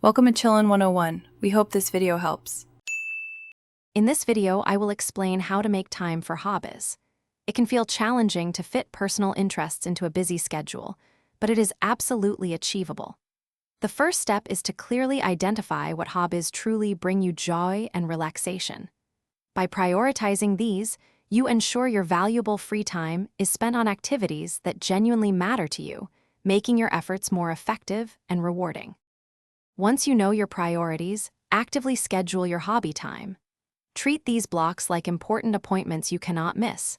Welcome to Chillin' 101. We hope this video helps. In this video, I will explain how to make time for hobbies. It can feel challenging to fit personal interests into a busy schedule, but it is absolutely achievable. The first step is to clearly identify what hobbies truly bring you joy and relaxation. By prioritizing these, you ensure your valuable free time is spent on activities that genuinely matter to you, making your efforts more effective and rewarding. Once you know your priorities, actively schedule your hobby time. Treat these blocks like important appointments you cannot miss.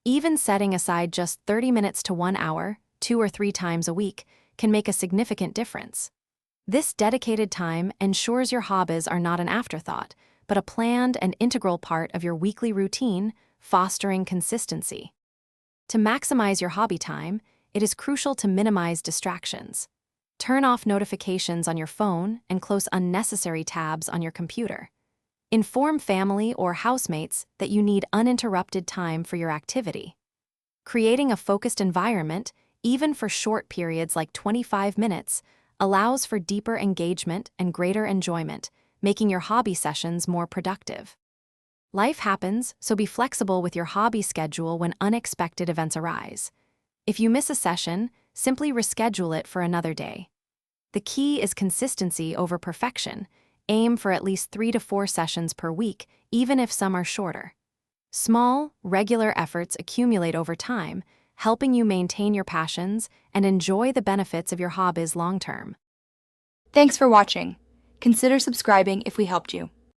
Even setting aside just 30 minutes to 1 hour, 2 or 3 times a week, can make a significant difference. This dedicated time ensures your hobbies are not an afterthought, but a planned and integral part of your weekly routine, fostering consistency. To maximize your hobby time, it is crucial to minimize distractions. Turn off notifications on your phone and close unnecessary tabs on your computer. Inform family or housemates that you need uninterrupted time for your activity. Creating a focused environment, even for short periods like 25 minutes, allows for deeper engagement and greater enjoyment, making your hobby sessions more productive. Life happens, so be flexible with your hobby schedule when unexpected events arise. If you miss a session, simply reschedule it for another day. The key is consistency over perfection. Aim for at least 3 to 4 sessions per week, even if some are shorter. Small, regular efforts accumulate over time, helping you maintain your passions and enjoy the benefits of your hobbies long-term. Thanks for watching. Consider subscribing if we helped you.